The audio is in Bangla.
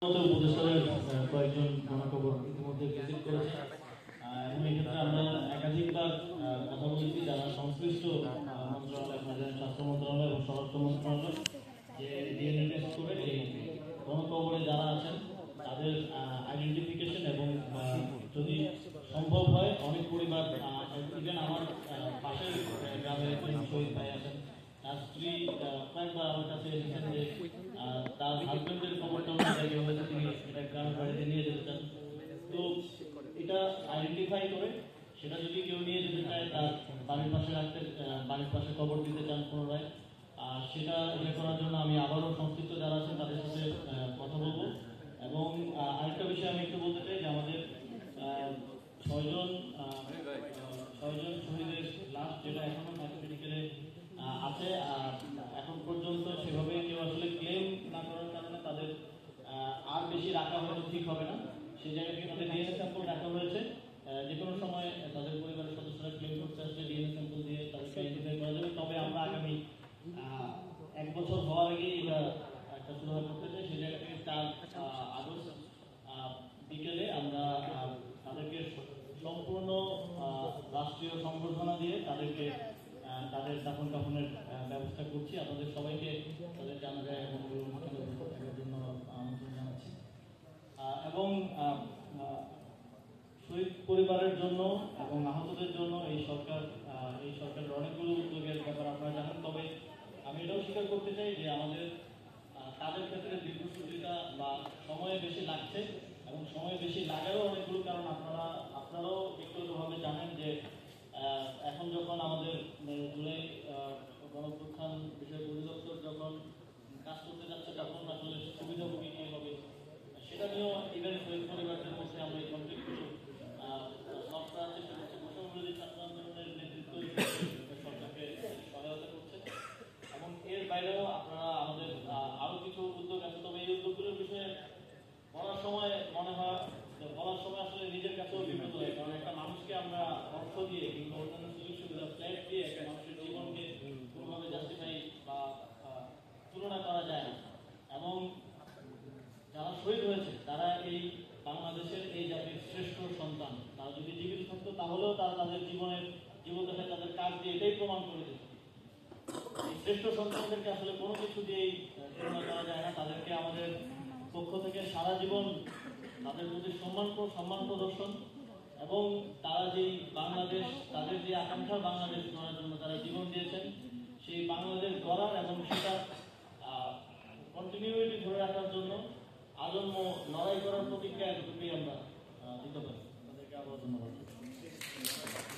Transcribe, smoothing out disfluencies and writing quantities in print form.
উপদেষ্টাদের কয়েকজন গণখবর ইতিমধ্যে ভিজিট করেছে এবং এক্ষেত্রে আমরা একাধিকবার কথা বলেছি যারা সংশ্লিষ্ট মন্ত্রণালয়, স্বাস্থ্য মন্ত্রণালয় এবং স্বরাষ্ট্র মন্ত্রণালয়, যে ডিএনএ টেস্ট করে এই গণখবরে যারা আছেন তাদের আইডেন্টিফিকেশন এবং যদি সম্ভব হয় অনেক পরিবার, ইভেন আমার পাশের গ্রামের একজন শহীদ ভাই আছেন, তার স্ত্রী কয়েকবার আমার কাছে এসেছেন যে তার হাজবেন্ডের খবরটা জায়গায় হয়েছে, তিনি এটা গ্রামের বাড়িতে নিয়ে যেতে চান। তো এটা আইডেন্টিফাই করে সেটা যদি কেউ নিয়ে যেতে চায়, তার বাড়ির পাশে রাখতে, বাড়ির পাশে খবর দিতে চান পুনরায়, সেটা ইয়ে করার জন্য আমি আবারও সংশ্লিষ্ট যারা আছেন তাদের সাথে কথা বলবো। এবং আরেকটা বিষয় আমি একটু বলতে চাই যে আমাদের ছয়জন শহীদের লাশ যেটা এখনো মেডিকেলে আছে, এখন পর্যন্ত সেভাবে কেউ আসলে ক্লেম না করার কারণে তাদের আর বেশি রাখা হয়তো ঠিক হবে না। সেই জায়গা থেকে তাদের ডিএনএ স্যাম্পল রাখা হয়েছে। যে কোনো সময় তাদের পরিবারের সদস্যরা ক্লেম করতে আসলে ডিএনএ স্যাম্পল দিয়ে তাদেরকে আইডেন্টিফাই করা যাবে। তবে আমরা আগামী 1 বছর হওয়ার আগে এটা একটা শুরু করতে চাই। সেই জায়গা থেকে 4 আগস্ট বিকেলে আমরা তাদেরকে সম্পূর্ণ রাষ্ট্রীয় সংবর্ধনা দিয়ে তাদেরকে তাদের দাফন কাফনের ব্যবস্থা করছি। আপনাদের সবাইকে তাদের জানাজায় এবং জন্য আমন্ত্রণ জানাচ্ছি। এবং শহীদ পরিবারের জন্য এবং আহতদের জন্য এই সরকারের অনেকগুলো উদ্যোগের ব্যাপার আপনারা জানেন। তবে আমি এটাও স্বীকার করতে চাই যে আমাদের তাদের ক্ষেত্রে দীর্ঘসূত্রিতা বা সময় বেশি লাগছে এবং সময় বেশি লাগারও অনেকগুলো কারণ আপনারাও ব্যক্তিগতভাবে জানেন যে এখন যখন আমাদের জুলাই গণঅভ্যুত্থান বিষয়ক অধিদপ্তর যখন কাজ করতে যাচ্ছে তখন আসলে সুবিধাভোগী কি হবে সেটা নিয়েও ইভেন শহীদ পরিবারদের মধ্যে আমরা এই কনফ্লিক্টগুলো সরকার চেষ্টা করছে। বৈষম্যবিরোধী ছাত্র আন্দোলনের নেতৃত্ব সরকারকে সহায়তা করছে এবং এর বাইরেও আপনারা আমাদের আরো কিছু উদ্যোগ আছে। তবে এই উদ্যোগগুলোর বিষয়ে বলার সময় মনে হয় আসলে নিজের কাছেও বিব্রত হয়, কারণ একটা মানুষকে আমরা অর্থ দিয়ে কিংবা অন্যান্য সুযোগ সুবিধা ফ্ল্যাট দিয়ে একটা মানুষের জীবনকে কোনোভাবে জাস্টিফাই বা তুলনা করা যায় না। এবং যারা শহীদ হয়েছে তারা এই বাংলাদেশের এই জাতির শ্রেষ্ঠ সন্তান। তারা যদি জীবিত থাকতো তাহলেও তারা তাদের জীবনটাকে তাদের কাজ দিয়ে এটাই প্রমাণ করে দিত। এই শ্রেষ্ঠ সন্তানদেরকে আসলে কোনো কিছু দিয়েই তুলনা করা যায় না। তাদেরকে আমাদের পক্ষ থেকে সারা জীবন তাদের প্রতি সম্মান প্রদর্শন এবং তারা যেই বাংলাদেশ, তাদের যে আকাঙ্ক্ষার বাংলাদেশ গড়ার জন্য তারা জীবন দিয়েছেন, সেই বাংলাদেশ গড়ার এবং সেটা কন্টিনিউইটি ধরে রাখার জন্য আজন্ম লড়াই করার প্রতিজ্ঞা এতটুকুই আমরা